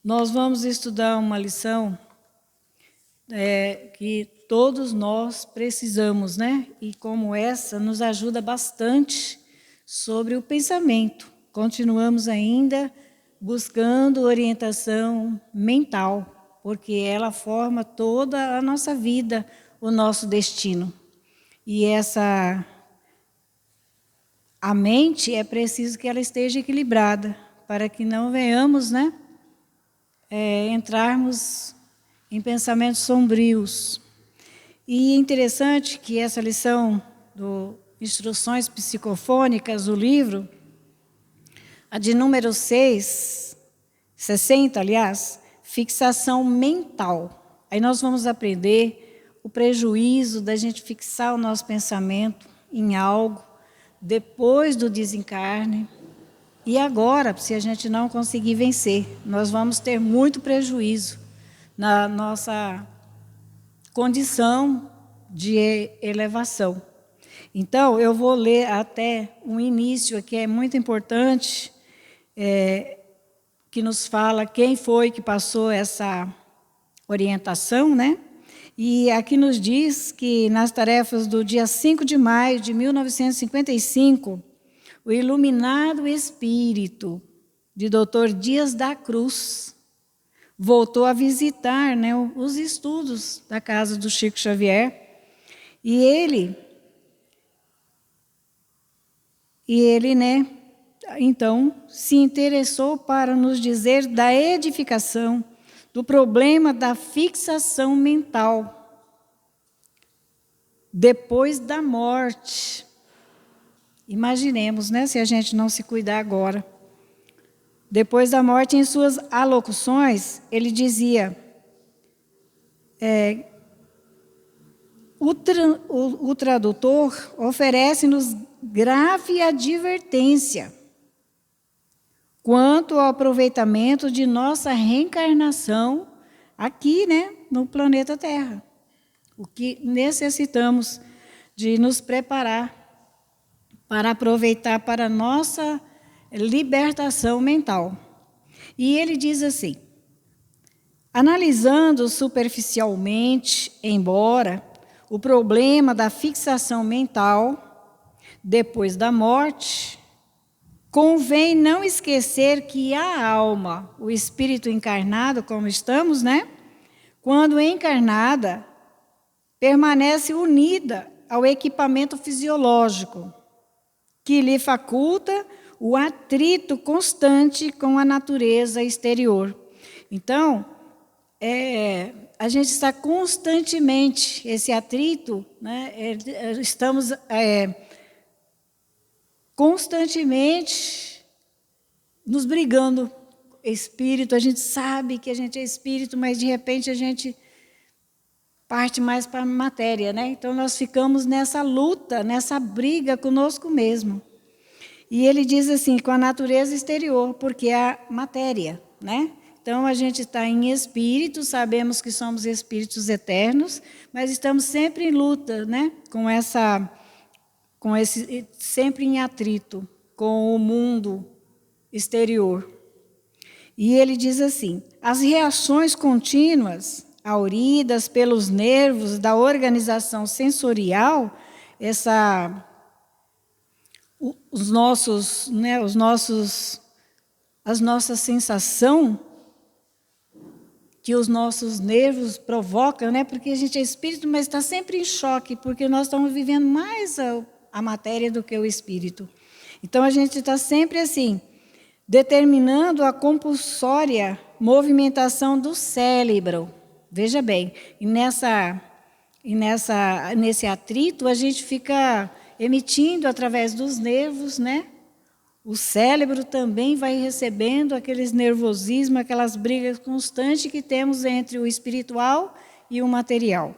Nós vamos estudar uma lição que todos nós precisamos, né? E como essa nos ajuda bastante sobre o pensamento. Continuamos ainda buscando orientação mental, porque ela forma toda a nossa vida, o nosso destino. E a mente é preciso que ela esteja equilibrada, para que não venhamos, né, entrarmos em pensamentos sombrios. E é interessante que essa lição do Instruções Psicofônicas, o livro, a de número 60, aliás, fixação mental. Aí nós vamos aprender o prejuízo da gente fixar o nosso pensamento em algo depois do desencarne. E agora, se a gente não conseguir vencer, nós vamos ter muito prejuízo na nossa condição de elevação. Então, eu vou ler até um início aqui, é muito importante, que nos fala quem foi que passou essa orientação, né? E aqui nos diz que nas tarefas do dia 5 de maio de 1955, o iluminado espírito de Dr. Dias da Cruz voltou a visitar, né, os estudos da casa do Chico Xavier. E ele, né, então, se interessou para nos dizer da edificação, do problema da fixação mental depois da morte. Imaginemos, né, se a gente não se cuidar agora. Depois da morte, em suas alocuções, ele dizia, o tradutor oferece-nos grave advertência quanto ao aproveitamento de nossa reencarnação aqui, né, no planeta Terra. O que necessitamos de nos preparar para aproveitar para a nossa libertação mental. E ele diz assim, analisando superficialmente, embora o problema da fixação mental depois da morte, convém não esquecer que a alma, o espírito encarnado, como estamos, né? Quando encarnada, permanece unida ao equipamento fisiológico, que lhe faculta o atrito constante com a natureza exterior. Então, a gente está constantemente, esse atrito, né, estamos constantemente nos brigando. Espírito, a gente sabe que a gente é espírito, mas de repente a gente parte mais para a matéria, né? Então nós ficamos nessa luta, nessa briga conosco mesmo. E ele diz assim, com a natureza exterior, porque é a matéria, né? Então a gente está em espírito, sabemos que somos espíritos eternos, mas estamos sempre em luta, né? Sempre em atrito com o mundo exterior. E ele diz assim, as reações contínuas, auridas pelos nervos da organização sensorial, as nossas sensações que os nossos nervos provocam, né? Porque a gente é espírito, mas está sempre em choque, porque nós estamos vivendo mais a matéria do que o espírito. Então a gente está sempre assim, determinando a compulsória movimentação do cérebro. Veja bem, e nesse atrito a gente fica emitindo através dos nervos, né? O cérebro também vai recebendo aqueles nervosismos, aquelas brigas constantes que temos entre o espiritual e o material.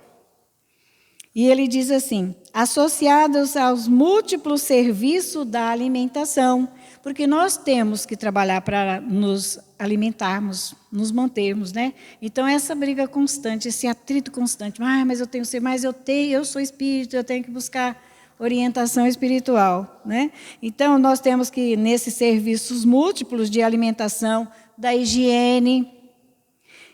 E ele diz assim, associados aos múltiplos serviços da alimentação, porque nós temos que trabalhar para nos alimentarmos, nos mantermos, né? Então, essa briga constante, esse atrito constante, mas eu tenho que ser, eu sou espírito, eu tenho que buscar orientação espiritual, né? Então, nós temos que, nesses serviços múltiplos de alimentação, da higiene,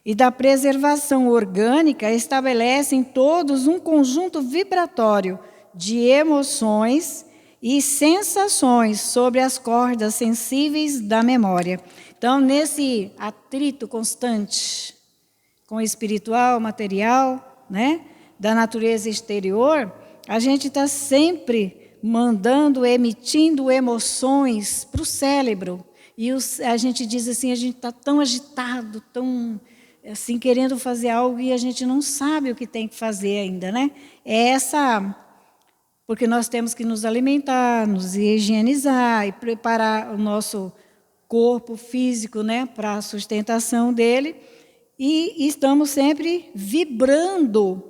e da preservação orgânica estabelecem todos um conjunto vibratório de emoções e sensações sobre as cordas sensíveis da memória. Então, nesse atrito constante com o espiritual, material, né, da natureza exterior, a gente está sempre mandando, emitindo emoções para o cérebro. E a gente diz assim, a gente está tão agitado, tão assim, querendo fazer algo e a gente não sabe o que tem que fazer ainda, né? Porque nós temos que nos alimentar, nos higienizar e preparar o nosso corpo físico, né, para a sustentação dele. E estamos sempre vibrando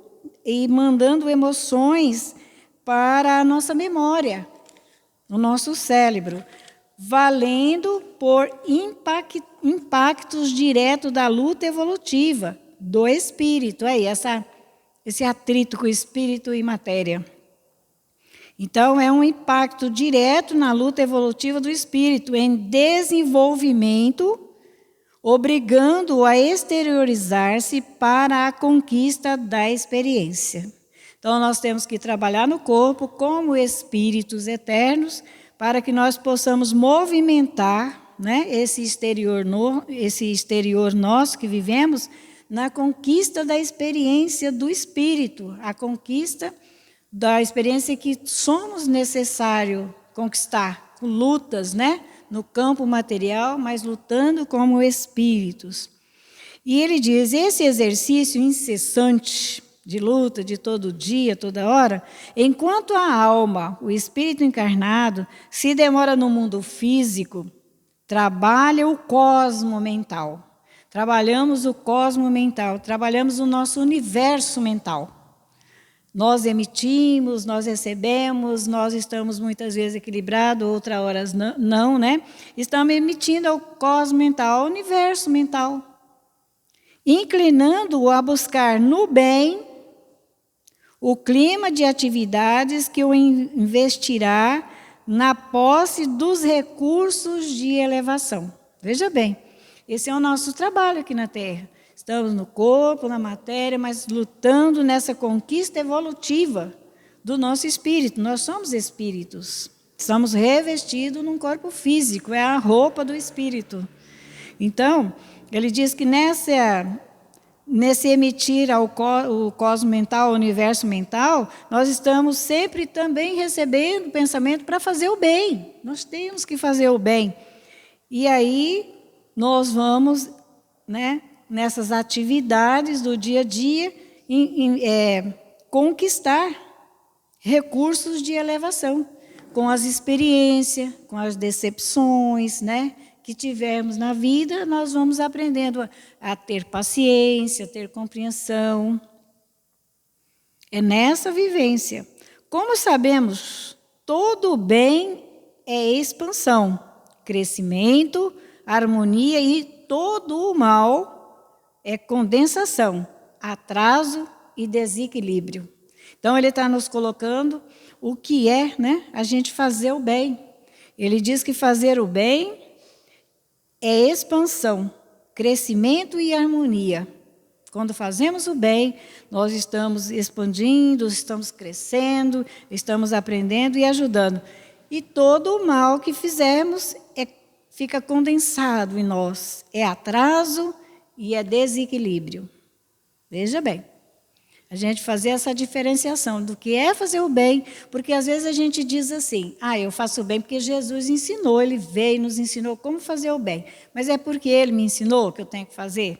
e mandando emoções para a nossa memória, o nosso cérebro, valendo por impactos diretos da luta evolutiva do espírito, esse atrito com espírito e matéria. Então, é um impacto direto na luta evolutiva do espírito, em desenvolvimento, obrigando-o a exteriorizar-se para a conquista da experiência. Então, nós temos que trabalhar no corpo como espíritos eternos, para que nós possamos movimentar, né, esse exterior nosso que vivemos, na conquista da experiência do espírito, a conquista da experiência que somos necessário conquistar, com lutas, né, no campo material, mas lutando como espíritos. E ele diz, esse exercício incessante de luta, de todo dia, toda hora, enquanto a alma, o espírito encarnado, se demora no mundo físico, trabalha o cosmo mental. Trabalhamos o cosmo mental, trabalhamos o nosso universo mental. Nós emitimos, nós recebemos, nós estamos muitas vezes equilibrados, outras horas não, né? Estamos emitindo ao cosmo mental, ao universo mental, inclinando-o a buscar no bem o clima de atividades que o investirá na posse dos recursos de elevação. Veja bem, esse é o nosso trabalho aqui na Terra. Estamos no corpo, na matéria, mas lutando nessa conquista evolutiva do nosso espírito. Nós somos espíritos. Somos revestidos num corpo físico, é a roupa do espírito. Então, ele diz que nesse emitir o cosmo mental, ao universo mental, nós estamos sempre também recebendo pensamento para fazer o bem. Nós temos que fazer o bem. E aí, nós vamos, né, nessas atividades do dia a dia, conquistar recursos de elevação, com as experiências, com as decepções, né, que tivermos na vida, nós vamos aprendendo a ter paciência, a ter compreensão. É nessa vivência. Como sabemos, todo o bem é expansão, crescimento, harmonia, e todo o mal é condensação, atraso e desequilíbrio. Então, ele está nos colocando o que é, né, a gente fazer o bem. Ele diz que fazer o bem é expansão, crescimento e harmonia. Quando fazemos o bem, nós estamos expandindo, estamos crescendo, estamos aprendendo e ajudando. E todo o mal que fizermos fica condensado em nós. É atraso e é desequilíbrio. Veja bem, a gente fazer essa diferenciação do que é fazer o bem, porque às vezes a gente diz assim, eu faço o bem porque Jesus ensinou, ele veio e nos ensinou como fazer o bem. Mas é porque ele me ensinou que eu tenho que fazer?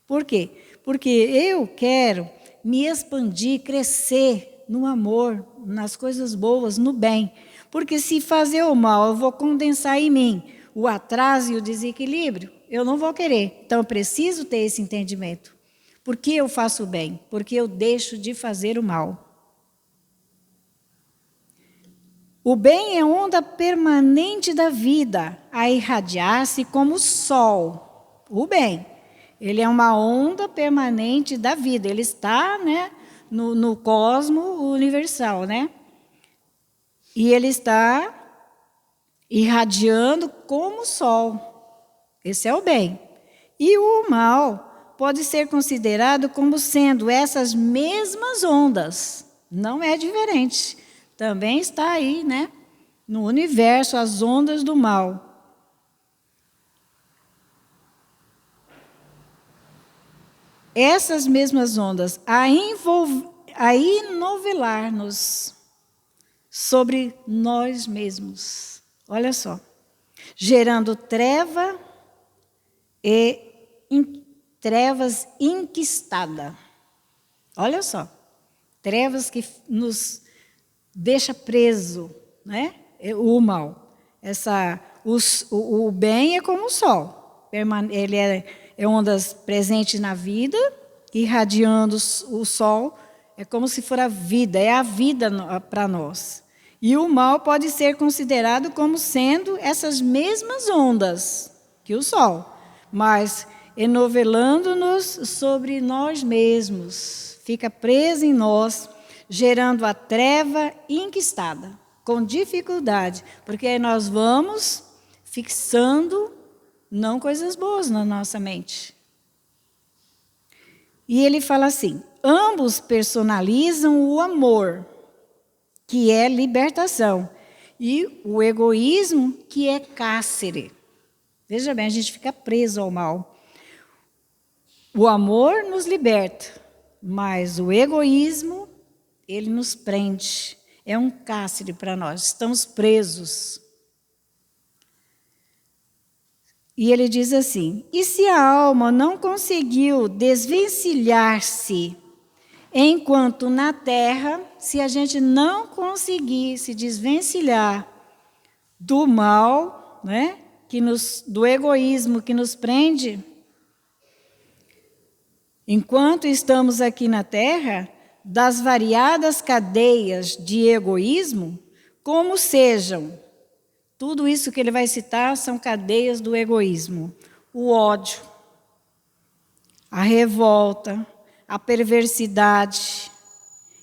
Por quê? Porque eu quero me expandir, crescer no amor, nas coisas boas, no bem. Porque se fazer o mal, eu vou condensar em mim o atraso e o desequilíbrio, eu não vou querer. Então, eu preciso ter esse entendimento. Por que eu faço o bem? Porque eu deixo de fazer o mal. O bem é onda permanente da vida, a irradiar-se como o sol. O bem, ele é uma onda permanente da vida. Ele está, né, no cosmo universal, né? E ele está irradiando como o sol. Esse é o bem. E o mal pode ser considerado como sendo essas mesmas ondas. Não é diferente. Também está aí, né? No universo, as ondas do mal. Essas mesmas ondas a inovelar-nos sobre nós mesmos. Olha só. Gerando trevas enquistada. Olha só. Trevas que nos deixa preso, né? O mal. O bem é como o sol. Ele é ondas presentes na vida, irradiando o sol, é como se for a vida, é a vida para nós. E o mal pode ser considerado como sendo essas mesmas ondas que o sol, mas enovelando-nos sobre nós mesmos, fica preso em nós, gerando a treva enquistada, com dificuldade, porque aí nós vamos fixando não coisas boas na nossa mente. E ele fala assim, ambos personalizam o amor, que é libertação, e o egoísmo, que é cárcere. Veja bem, a gente fica preso ao mal. O amor nos liberta, mas o egoísmo, ele nos prende. É um cárcere para nós, estamos presos. E ele diz assim, e se a alma não conseguiu desvencilhar-se enquanto na terra, se a gente não conseguir se desvencilhar do mal, né, do egoísmo que nos prende, enquanto estamos aqui na terra, das variadas cadeias de egoísmo, como sejam, tudo isso que ele vai citar são cadeias do egoísmo, o ódio, a revolta, a perversidade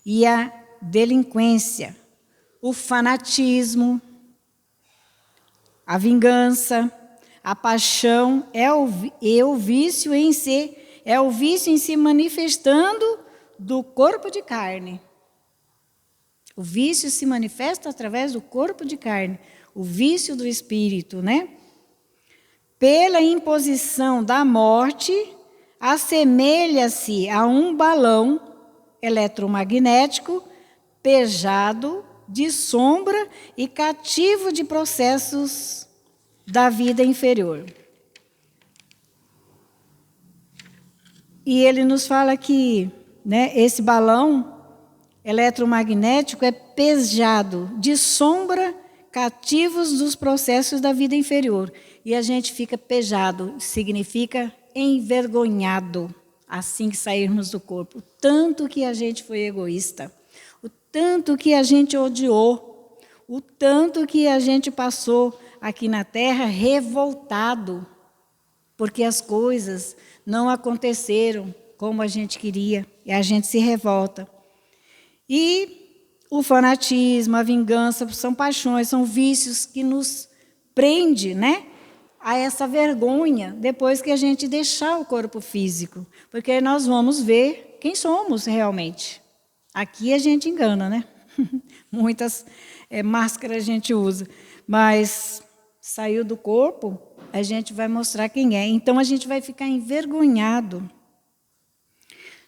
e a delinquência, o fanatismo, a vingança, a paixão o vício em si manifestando do corpo de carne. O vício se manifesta através do corpo de carne, o vício do espírito, né? Pela imposição da morte, assemelha-se a um balão eletromagnético pejado de sombra e cativo de processos da vida inferior. E ele nos fala que, né, esse balão eletromagnético é pejado de sombra, cativos dos processos da vida inferior. E a gente fica pejado, significa envergonhado, assim que sairmos do corpo. O tanto que a gente foi egoísta, o tanto que a gente odiou, o tanto que a gente passou aqui na terra revoltado, porque as coisas não aconteceram como a gente queria, e a gente se revolta. E o fanatismo, a vingança, são paixões, são vícios que nos prende, né, a essa vergonha depois que a gente deixar o corpo físico. Porque nós vamos ver quem somos realmente. Aqui a gente engana, né? Muitas máscaras a gente usa. Mas saiu do corpo, a gente vai mostrar quem é. Então a gente vai ficar envergonhado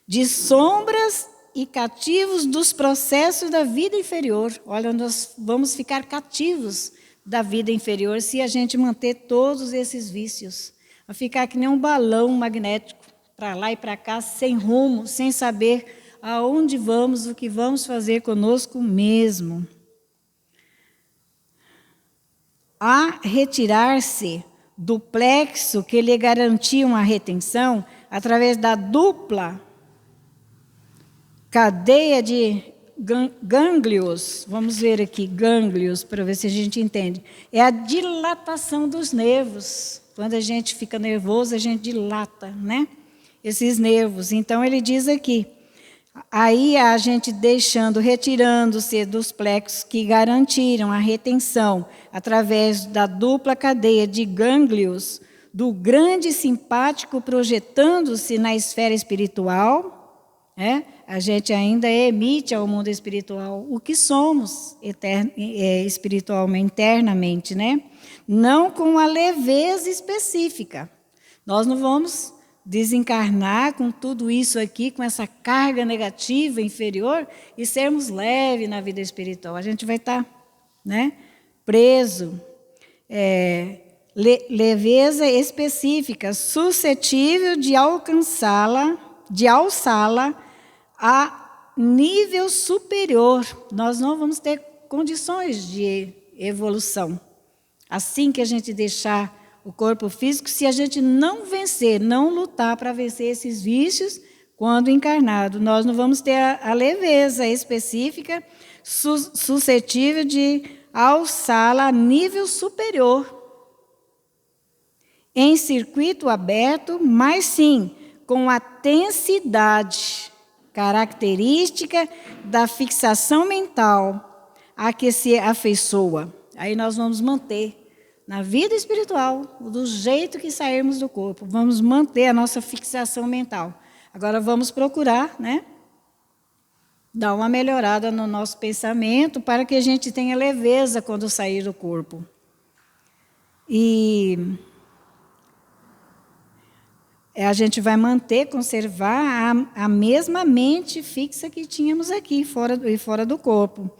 de sombras e cativos dos processos da vida inferior. Olha, nós vamos ficar cativos da vida inferior se a gente manter todos esses vícios. Vai ficar que nem um balão magnético, para lá e para cá, sem rumo, sem saber aonde vamos, o que vamos fazer conosco mesmo. A retirar-se do plexo que lhe garantia uma retenção, através da dupla cadeia de gânglios, vamos ver aqui, gânglios, para ver se a gente entende. É a dilatação dos nervos. Quando a gente fica nervoso, a gente dilata, né? Esses nervos. Então, ele diz aqui, aí a gente retirando-se dos plexos que garantiram a retenção, através da dupla cadeia de gânglios, do grande simpático projetando-se na esfera espiritual, a gente ainda emite ao mundo espiritual o que somos espiritualmente, internamente, né? Não com a leveza específica. Nós não vamos desencarnar com tudo isso aqui, com essa carga negativa inferior, e sermos leves na vida espiritual. A gente vai estar, né, preso. Leveza específica, suscetível de alçá-la a nível superior. Nós não vamos ter condições de evolução. Assim que a gente deixar o corpo físico, se a gente não vencer, não lutar para vencer esses vícios, quando encarnado, nós não vamos ter a leveza específica suscetível de alçá-la a nível superior. Em circuito aberto, mas sim com a tensidade característica da fixação mental a que se afeiçoa. Aí nós vamos manter na vida espiritual, do jeito que sairmos do corpo, vamos manter a nossa fixação mental. Agora vamos procurar, né, dar uma melhorada no nosso pensamento para que a gente tenha leveza quando sair do corpo. E a gente vai manter, conservar a mesma mente fixa que tínhamos aqui, fora do corpo.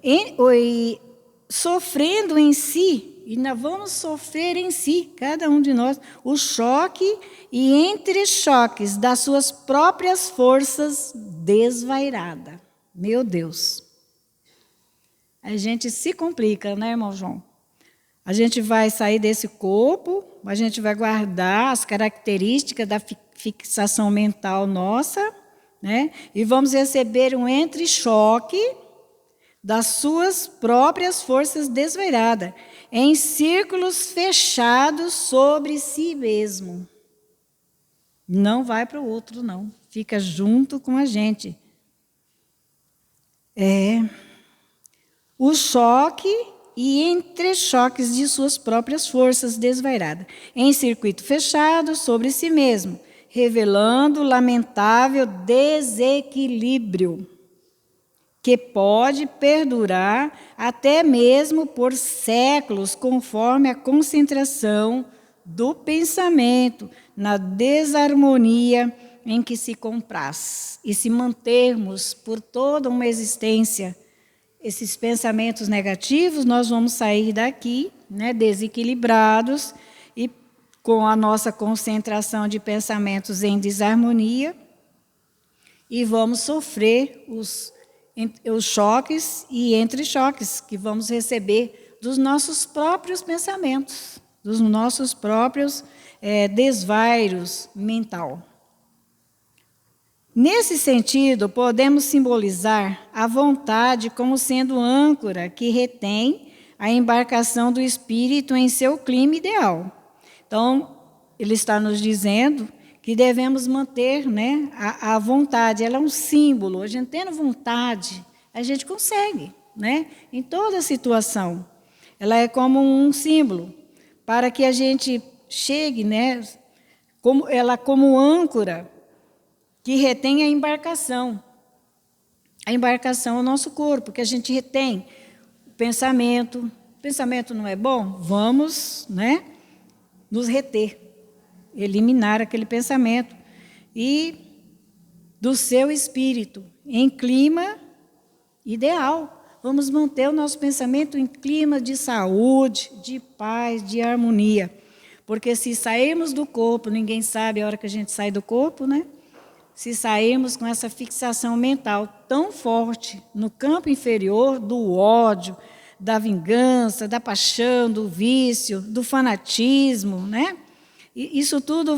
E sofrendo em si, e nós vamos sofrer em si, cada um de nós, o choque e entre choques das suas próprias forças desvairada. Meu Deus! A gente se complica, né, irmão João? A gente vai sair desse corpo, a gente vai guardar as características da fixação mental nossa, né? E vamos receber um entre-choque das suas próprias forças desvairadas, em círculos fechados sobre si mesmo. Não vai para o outro, não. Fica junto com a gente. O choque e entre-choques de suas próprias forças desvairadas, em circuito fechado sobre si mesmo, revelando lamentável desequilíbrio, que pode perdurar até mesmo por séculos, conforme a concentração do pensamento na desarmonia em que se compraz. E se mantermos por toda uma existência esses pensamentos negativos, nós vamos sair daqui, né, desequilibrados e com a nossa concentração de pensamentos em desarmonia, e vamos sofrer os choques e entre-choques que vamos receber dos nossos próprios pensamentos, dos nossos próprios desvairos mental. Nesse sentido, podemos simbolizar a vontade como sendo âncora que retém a embarcação do espírito em seu clima ideal. Então, ele está nos dizendo que devemos manter, né, a vontade. Ela é um símbolo. A gente tendo vontade, a gente consegue, né, em toda situação. Ela é como um símbolo para que a gente chegue, né, como âncora que retém a embarcação. A embarcação é o nosso corpo, que a gente retém o pensamento. O pensamento não é bom? Vamos, né, nos reter, eliminar aquele pensamento. E do seu espírito, em clima ideal. Vamos manter o nosso pensamento em clima de saúde, de paz, de harmonia. Porque se sairmos do corpo, ninguém sabe a hora que a gente sai do corpo, né? Se sairmos com essa fixação mental tão forte no campo inferior do ódio, da vingança, da paixão, do vício, do fanatismo, né? E isso tudo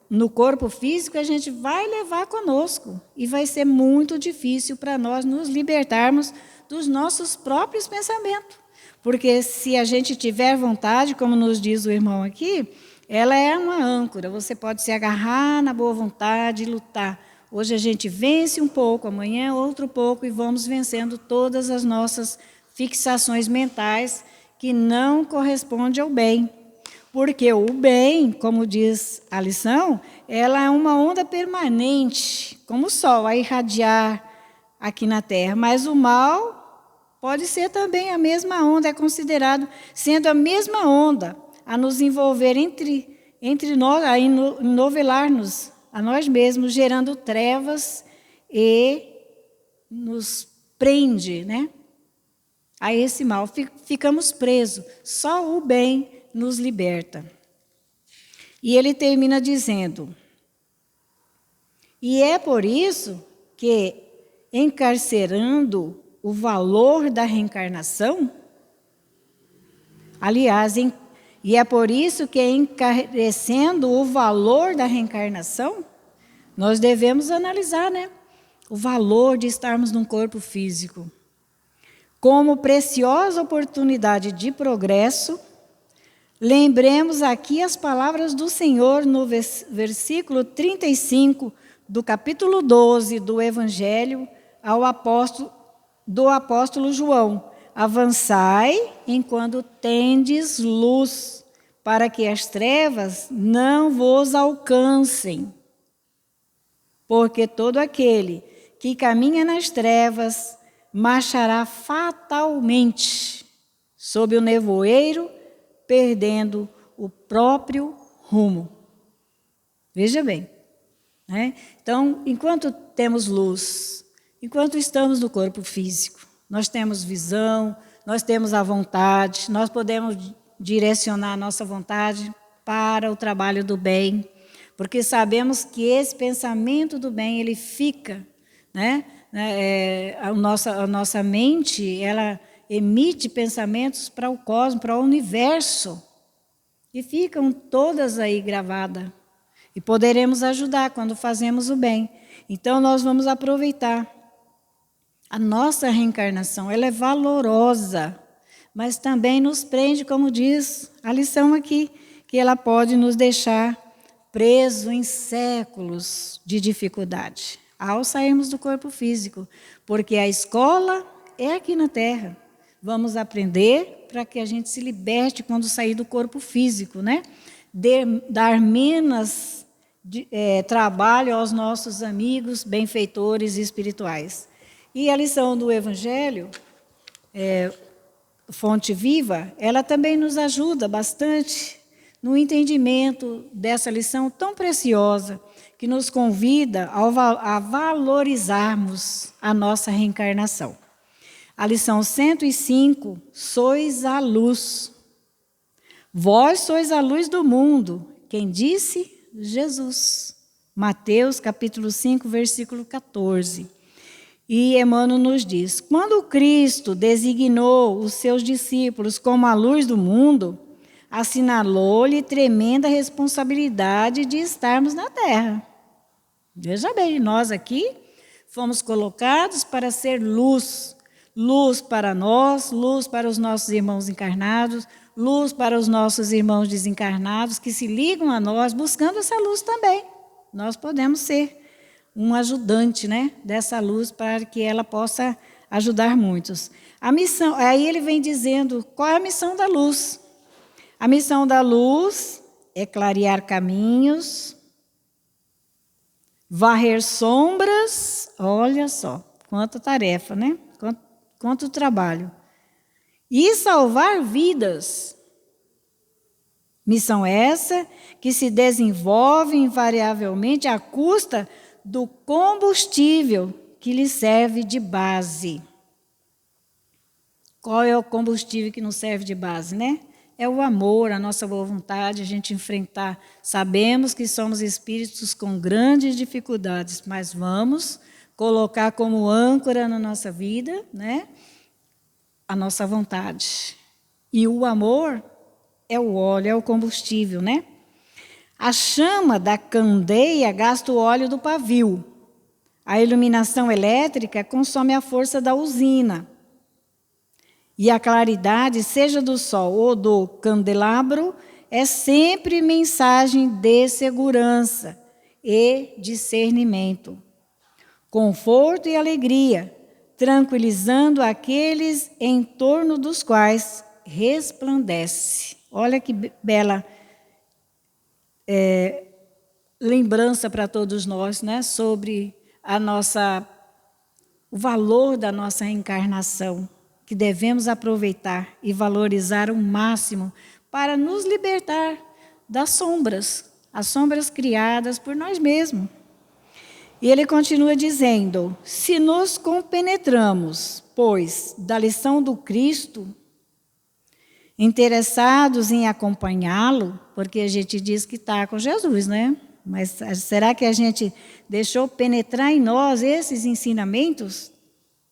no corpo físico a gente vai levar conosco e vai ser muito difícil para nós nos libertarmos dos nossos próprios pensamentos. Porque se a gente tiver vontade, como nos diz o irmão aqui, ela é uma âncora, você pode se agarrar na boa vontade e lutar. Hoje a gente vence um pouco, amanhã outro pouco, e vamos vencendo todas as nossas fixações mentais que não correspondem ao bem. Porque o bem, como diz a lição, ela é uma onda permanente, como o sol, a irradiar aqui na Terra. Mas o mal pode ser também a mesma onda, é considerado sendo a mesma onda a nos envolver entre nós, a enovelar-nos a nós mesmos, gerando trevas e nos prende, né, a esse mal. Ficamos presos. Só o bem nos liberta. E ele termina dizendo: e é por isso que, encarcerando o valor da reencarnação, aliás, e é por isso que, encarecendo o valor da reencarnação, nós devemos analisar, né, o valor de estarmos num corpo físico como preciosa oportunidade de progresso. Lembremos aqui as palavras do Senhor no versículo 35 do capítulo 12 do Evangelho do apóstolo João: avançai enquanto tendes luz, para que as trevas não vos alcancem. Porque todo aquele que caminha nas trevas marchará fatalmente sob o nevoeiro, perdendo o próprio rumo. Veja bem, né? Então, enquanto temos luz, enquanto estamos no corpo físico, nós temos visão, nós temos a vontade, nós podemos direcionar a nossa vontade para o trabalho do bem, porque sabemos que esse pensamento do bem, ele fica, né? A nossa mente, ela emite pensamentos para o cosmos, para o universo, e ficam todas aí gravadas. E poderemos ajudar quando fazemos o bem. Então, nós vamos aproveitar. A nossa reencarnação, ela é valorosa, mas também nos prende, como diz a lição aqui, que ela pode nos deixar presos em séculos de dificuldade, ao sairmos do corpo físico, porque a escola é aqui na Terra. Vamos aprender para que a gente se liberte quando sair do corpo físico, né? Dar menos trabalho aos nossos amigos benfeitores espirituais. E a lição do Evangelho, Fonte Viva, ela também nos ajuda bastante no entendimento dessa lição tão preciosa, que nos convida a valorizarmos a nossa reencarnação. A lição 105, sois a luz. Vós sois a luz do mundo. Quem disse? Jesus. Mateus, capítulo 5, versículo 14. E Emmanuel nos diz: quando Cristo designou os seus discípulos como a luz do mundo, assinalou-lhe tremenda responsabilidade de estarmos na Terra. Veja bem, nós aqui fomos colocados para ser luz. Luz para nós, luz para os nossos irmãos encarnados, luz para os nossos irmãos desencarnados que se ligam a nós buscando essa luz também. Nós podemos ser um ajudante, né, dessa luz para que ela possa ajudar muitos. A missão, aí ele vem dizendo qual é a missão da luz. A missão da luz é clarear caminhos, varrer sombras, olha só, quanta tarefa, né? Quanto trabalho. E salvar vidas. Missão essa que se desenvolve invariavelmente à custa do combustível que lhe serve de base. Qual é o combustível que nos serve de base, né? É o amor, a nossa boa vontade, a gente enfrentar. Sabemos que somos espíritos com grandes dificuldades, mas vamos colocar como âncora na nossa vida, né, a nossa vontade. E o amor é o óleo, é o combustível, né? A chama da candeia gasta o óleo do pavio. A iluminação elétrica consome a força da usina. E a claridade, seja do sol ou do candelabro, é sempre mensagem de segurança e discernimento. Conforto e alegria, tranquilizando aqueles em torno dos quais resplandece. Olha que bela lembrança para todos nós, né, sobre o valor da nossa reencarnação, que devemos aproveitar e valorizar ao máximo para nos libertar das sombras, as sombras criadas por nós mesmos. E ele continua dizendo: se nos compenetramos, pois, da lição do Cristo, interessados em acompanhá-lo, porque a gente diz que está com Jesus, né? Mas será que a gente deixou penetrar em nós esses ensinamentos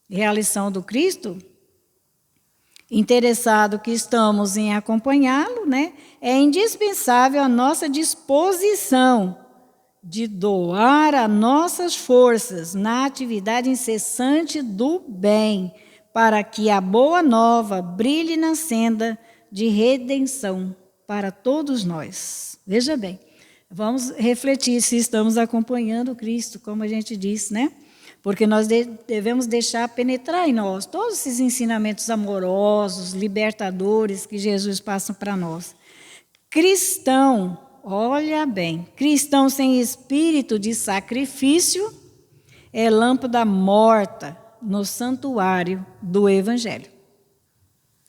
e a lição do Cristo? Interessado que estamos em acompanhá-lo, né? É indispensável a nossa disposição de doar as nossas forças na atividade incessante do bem, para que a boa nova brilhe na senda de redenção para todos nós. Veja bem, vamos refletir se estamos acompanhando Cristo, como a gente disse, né? Porque nós devemos deixar penetrar em nós todos esses ensinamentos amorosos, libertadores que Jesus passa para nós. Cristão, olha bem, cristão sem espírito de sacrifício é lâmpada morta no santuário do Evangelho.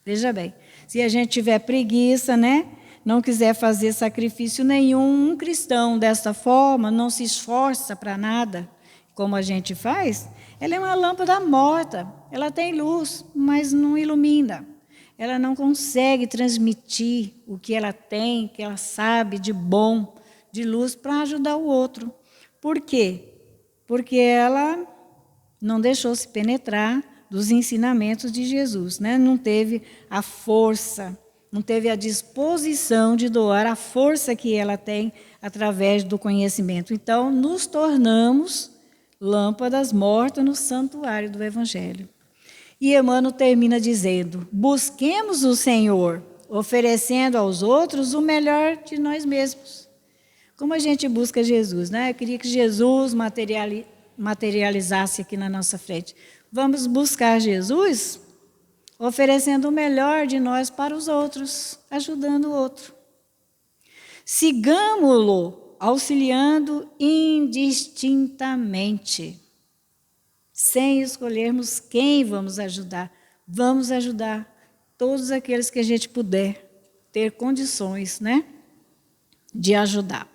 Veja bem, se a gente tiver preguiça, né, não quiser fazer sacrifício nenhum, um cristão dessa forma não se esforça para nada, como a gente faz, ela é uma lâmpada morta, ela tem luz, mas não ilumina. Ela não consegue transmitir o que ela tem, que ela sabe de bom, de luz, para ajudar o outro. Por quê? Porque ela não deixou se penetrar dos ensinamentos de Jesus, né? Não teve a força, não teve a disposição de doar a força que ela tem através do conhecimento. Então, nos tornamos lâmpadas mortas no santuário do Evangelho. E Emmanuel termina dizendo: busquemos o Senhor, oferecendo aos outros o melhor de nós mesmos. Como a gente busca Jesus, né? Eu queria que Jesus materializasse aqui na nossa frente. Vamos buscar Jesus oferecendo o melhor de nós para os outros, ajudando o outro. Sigamo-lo auxiliando indistintamente, sem escolhermos quem vamos ajudar todos aqueles que a gente puder ter condições, né, de ajudar.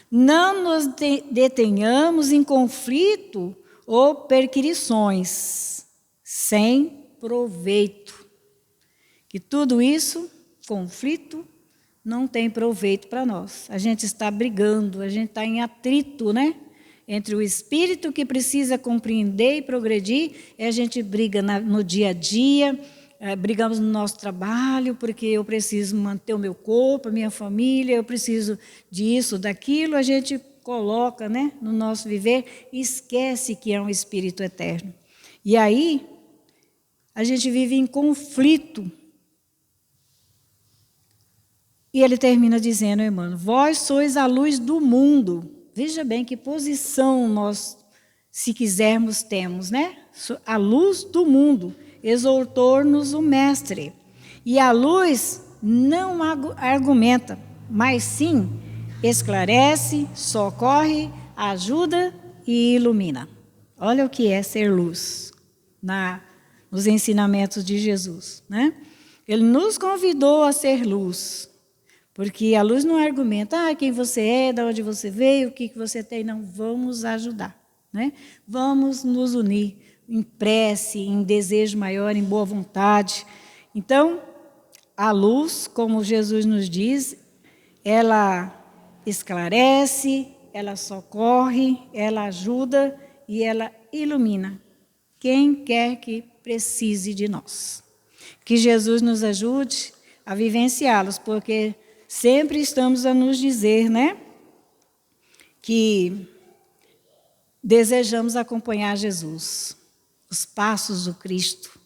Não nos detenhamos em conflito ou perquirições, sem proveito. Que tudo isso, conflito, não tem proveito para nós. A gente está brigando, a gente está em atrito, né? Entre o espírito que precisa compreender e progredir, e a gente briga no dia a dia, brigamos no nosso trabalho, porque eu preciso manter o meu corpo, a minha família, eu preciso disso, daquilo, a gente coloca, né, no nosso viver e esquece que é um espírito eterno. E aí, a gente vive em conflito. E ele termina dizendo, Emmanuel, vós sois a luz do mundo. Veja bem que posição nós, se quisermos, temos, né? A luz do mundo, exortou-nos o Mestre. E a luz não argumenta, mas sim esclarece, socorre, ajuda e ilumina. Olha o que é ser luz nos ensinamentos de Jesus, né? Ele nos convidou a ser luz. Porque a luz não argumenta, quem você é, de onde você veio, o que você tem. Não, vamos ajudar, né? Vamos nos unir em prece, em desejo maior, em boa vontade. Então, a luz, como Jesus nos diz, ela esclarece, ela socorre, ela ajuda e ela ilumina quem quer que precise de nós. Que Jesus nos ajude a vivenciá-los, porque sempre estamos a nos dizer, né, que desejamos acompanhar Jesus, os passos do Cristo,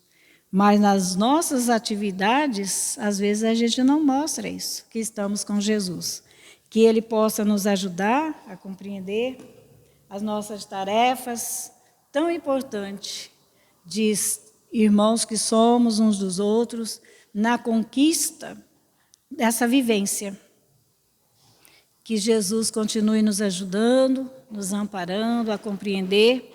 mas nas nossas atividades, às vezes a gente não mostra isso, que estamos com Jesus. Que Ele possa nos ajudar a compreender as nossas tarefas tão importantes de irmãos que somos uns dos outros, na conquista dessa vivência. Que Jesus continue nos ajudando, nos amparando a compreender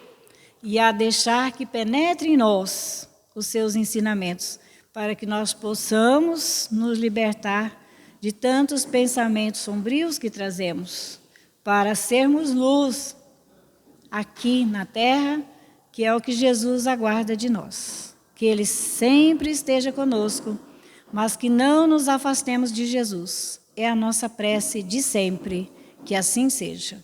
e a deixar que penetre em nós os seus ensinamentos, para que nós possamos nos libertar de tantos pensamentos sombrios que trazemos, para sermos luz aqui na terra, que é o que Jesus aguarda de nós. Que Ele sempre esteja conosco, mas que não nos afastemos de Jesus. É a nossa prece de sempre, que assim seja.